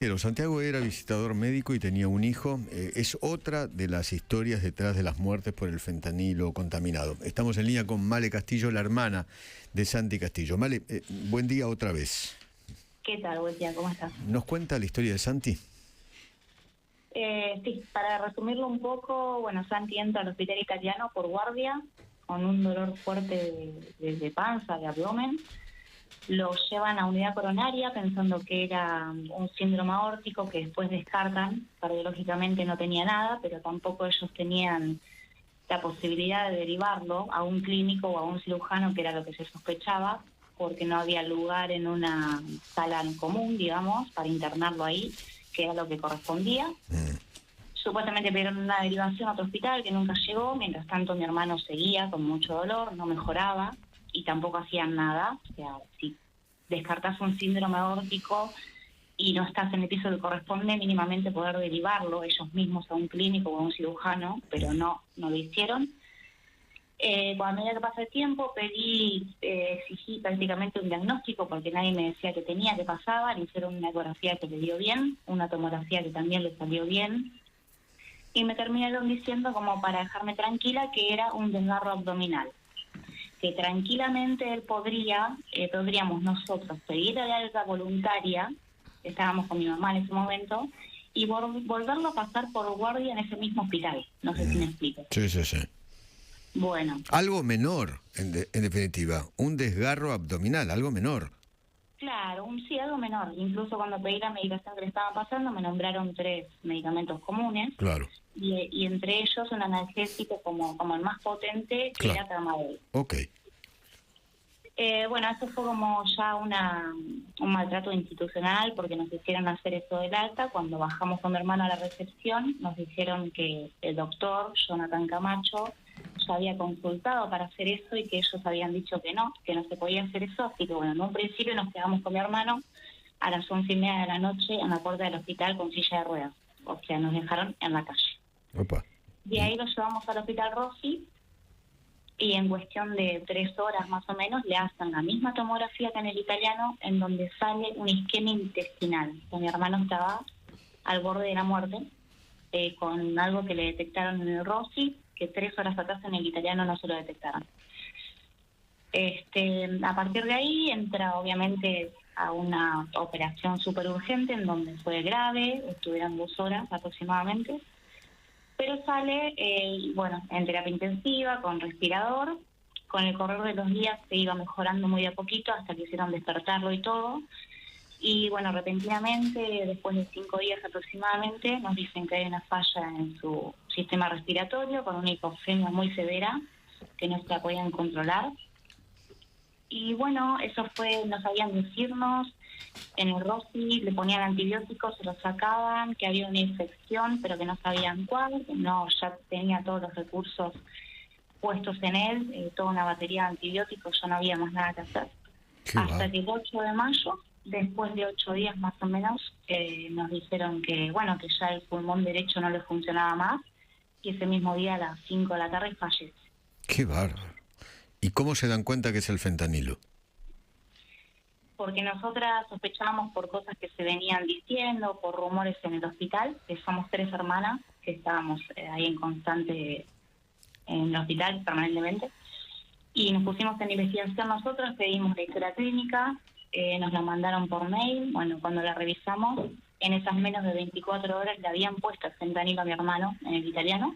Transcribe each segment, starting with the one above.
Pero Santiago era visitador médico y tenía un hijo. Es otra de las historias detrás de las muertes por el fentanilo contaminado. Estamos en línea con Male Castillo, la hermana de Santi Castillo. Male, buen día otra vez. ¿Qué tal? Buen día, ¿cómo estás? ¿Nos cuenta la historia de Santi? Sí, para resumirlo un poco, bueno, Santi entra al hospital italiano por guardia, con un dolor fuerte de panza, de abdomen. Lo llevan a unidad coronaria pensando que era un síndrome aórtico que después descartan. Cardiológicamente no tenía nada, pero tampoco ellos tenían la posibilidad de derivarlo a un clínico o a un cirujano, que era lo que se sospechaba, porque no había lugar en una sala en común, digamos, para internarlo ahí, que era lo que correspondía. Supuestamente pidieron una derivación a otro hospital que nunca llegó. Mientras tanto mi hermano seguía con mucho dolor, no mejoraba y tampoco hacían nada. O sea, si descartas un síndrome aórtico y no estás en el piso que corresponde, mínimamente poder derivarlo ellos mismos a un clínico o a un cirujano, pero no lo hicieron. A medida que pasa el tiempo, exigí prácticamente un diagnóstico porque nadie me decía que tenía, que pasaba. Le hicieron una ecografía que le dio bien, una tomografía que también le salió bien, y me terminaron diciendo, como para dejarme tranquila, que era un desgarro abdominal, que tranquilamente él podríamos nosotros pedir la alta voluntaria, estábamos con mi mamá en ese momento, y volverlo a pasar por guardia en ese mismo hospital. No sé si me explico. Sí. Bueno. Algo menor, en definitiva, un desgarro abdominal, algo menor. Claro, algo menor. Incluso cuando pedí la medicación que le estaba pasando, me nombraron 3 medicamentos comunes. Claro. Y entre ellos un analgésico como el más potente, que era tramadol. Ok. Bueno, eso fue como ya un maltrato institucional, porque nos hicieron hacer eso del alta. Cuando bajamos con mi hermano a la recepción, nos dijeron que el doctor Jonathan Camacho ya había consultado para hacer eso y que ellos habían dicho que no se podía hacer eso. Así que bueno, en un principio nos quedamos con mi hermano a las 11:30 de la noche en la puerta del hospital con silla de ruedas. O sea, nos dejaron en la calle. Opa. De ahí lo llevamos al hospital Rossi y en cuestión de 3 horas más o menos le hacen la misma tomografía que en el italiano, en donde sale un isquemia intestinal. Mi hermano estaba al borde de la muerte, con algo que le detectaron en el Rossi, que 3 horas atrás en el italiano no se lo detectaron. A partir de ahí entra obviamente a una operación súper urgente, en donde fue grave, estuvieron 2 horas aproximadamente, pero sale, en terapia intensiva, con respirador. Con el correr de los días se iba mejorando muy a poquito hasta que hicieron despertarlo y todo. Y bueno, repentinamente, después de 5 días aproximadamente, nos dicen que hay una falla en su sistema respiratorio, con una hipoxemia muy severa, que no se la podían controlar. Y bueno, eso fue, no sabían decirnos. En el Rossi le ponían antibióticos, se los sacaban, que había una infección, pero que no sabían cuál, que no, ya tenía todos los recursos puestos en él, toda una batería de antibióticos, ya no había más nada que hacer. Hasta que el 8 de mayo, después de 8 días más o menos, nos dijeron que ya el pulmón derecho no le funcionaba más, y ese mismo día a las 5 de la tarde fallece. Qué bárbaro. ¿Y cómo se dan cuenta que es el fentanilo? Porque nosotras sospechábamos por cosas que se venían diciendo, por rumores en el hospital, que somos 3 hermanas que estábamos ahí en el hospital permanentemente, y nos pusimos en investigación nosotros, pedimos la historia clínica, nos la mandaron por mail. Bueno, cuando la revisamos, en esas menos de 24 horas le habían puesto el fentanilo a mi hermano en el italiano.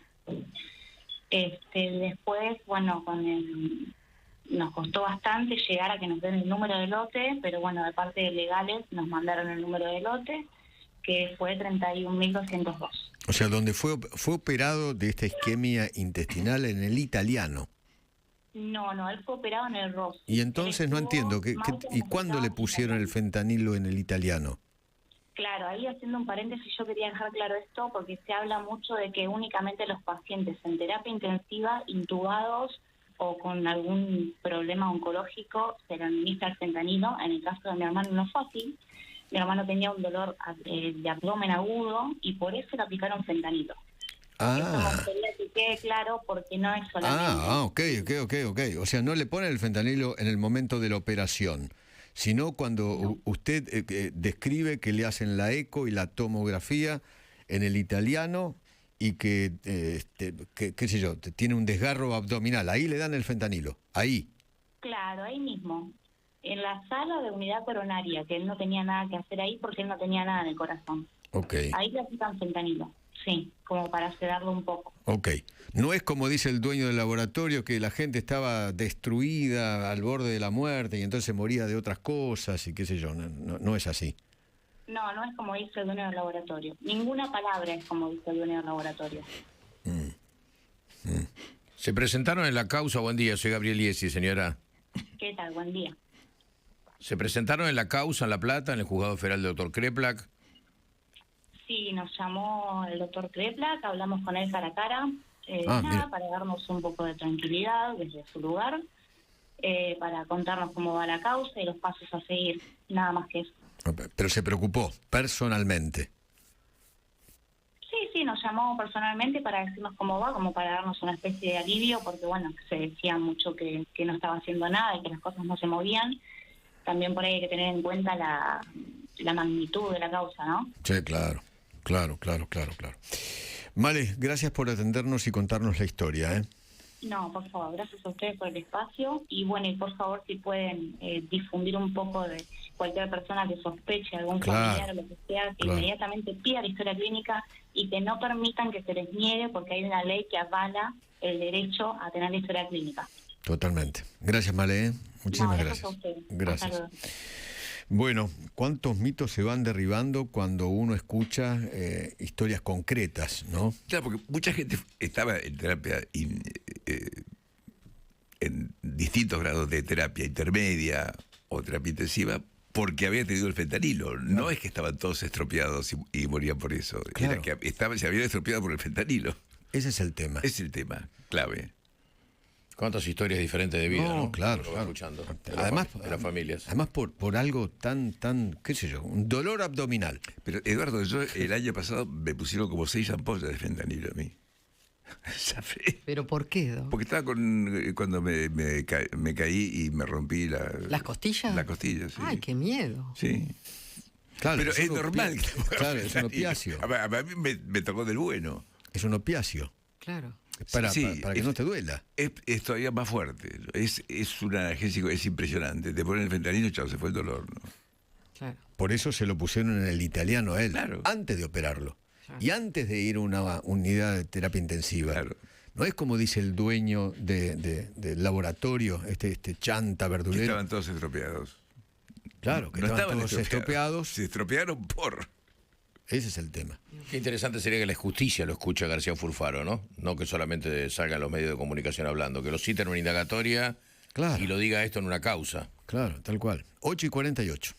Después, nos costó bastante llegar a que nos den el número de lote, pero bueno, de parte de legales nos mandaron el número de lote, que fue 31.202. O sea, donde fue operado de esta isquemia intestinal en el italiano. No, él fue operado en el Rossi. Y entonces no entiendo, ¿y cuándo le pusieron el fentanilo en el italiano? Claro, ahí haciendo un paréntesis yo quería dejar claro esto, porque se habla mucho de que únicamente los pacientes en terapia intensiva, intubados o con algún problema oncológico, se le administra el fentanilo. En el caso de mi hermano no fue así. Mi hermano tenía un dolor de abdomen agudo y por eso le aplicaron fentanilo. Eso me gustaría que quede claro, porque no es solamente... Ok. O sea, no le ponen el fentanilo en el momento de la operación, sino cuando usted describe que le hacen la eco y la tomografía en el italiano y que, qué sé yo, tiene un desgarro abdominal. Ahí le dan el fentanilo, ahí. Claro, ahí mismo, en la sala de unidad coronaria, que él no tenía nada que hacer ahí porque él no tenía nada en el corazón. Ok. Ahí le aplican fentanilo, sí, como para sedarlo un poco. Ok. No es como dice el dueño del laboratorio, que la gente estaba destruida al borde de la muerte y entonces moría de otras cosas y qué sé yo. No es así. No, no es como dice el dueño del laboratorio. Ninguna palabra es como dice el dueño del laboratorio. Se presentaron en la causa, buen día, soy Gabriel Iesi, señora. ¿Qué tal? Buen día. Se presentaron en la causa en La Plata, en el juzgado federal del doctor Kreplak. Sí, nos llamó el doctor Kreplak, hablamos con él cara a cara, mira. para darnos un poco de tranquilidad desde su lugar, para contarnos cómo va la causa y los pasos a seguir, nada más que eso. Pero se preocupó personalmente. Sí, nos llamó personalmente para decirnos cómo va, como para darnos una especie de alivio, porque bueno, se decía mucho que no estaba haciendo nada y que las cosas no se movían. También por ahí hay que tener en cuenta la magnitud de la causa, ¿no? Sí, claro. Male, gracias por atendernos y contarnos la historia, ¿eh? No, por favor, gracias a ustedes por el espacio y bueno, y por favor si pueden difundir un poco de cualquier persona que sospeche, algún familiar o lo que sea, que inmediatamente pida la historia clínica y que no permitan que se les niegue porque hay una ley que avala el derecho a tener la historia clínica. Totalmente. Gracias, Male, ¿eh? Muchísimas gracias. A ustedes. Gracias. Hasta luego. Bueno, ¿cuántos mitos se van derribando cuando uno escucha historias concretas, no? Claro, porque mucha gente estaba en terapia en distintos grados de terapia intermedia o terapia intensiva porque había tenido el fentanilo. No es que estaban todos estropeados y morían por eso. Claro. Era que se habían estropeado por el fentanilo. Ese es el tema. Es el tema clave. ¿Cuántas historias diferentes de vida, no? Claro, Uno va escuchando. Además, de las familias. Además por algo tan, qué sé yo, un dolor abdominal. Pero, Eduardo, yo el año pasado me pusieron como 6 ampollas de fentanilo a mí. ¿Sabes? ¿Pero por qué, Doc? Porque estaba cuando me caí y me rompí ¿Las costillas? La costilla, sí. Ay, qué miedo. Sí. Claro, Pero es normal. Claro, es un opiáceo. A mí me tocó del bueno. Es un opiáceo. Claro. Para que es, no te duela. Es todavía más fuerte. Es un analgésico, es impresionante. Te ponen el fentanilo, chao, se fue el dolor, ¿no? Claro. Por eso se lo pusieron en el italiano a él, Claro. antes de operarlo. Claro. Y antes de ir a una unidad de terapia intensiva. Claro. No es como dice el dueño del laboratorio, este chanta Que verdulero. estaban todos estropeados. Claro, que No estaban todos estropeados. Se estropearon por... Ese es el tema. Qué interesante sería que la justicia lo escuche a García Furfaro, ¿no? No que solamente salgan los medios de comunicación hablando, que lo citen en una indagatoria Claro. y lo diga esto en una causa. Claro, tal cual. 8:48.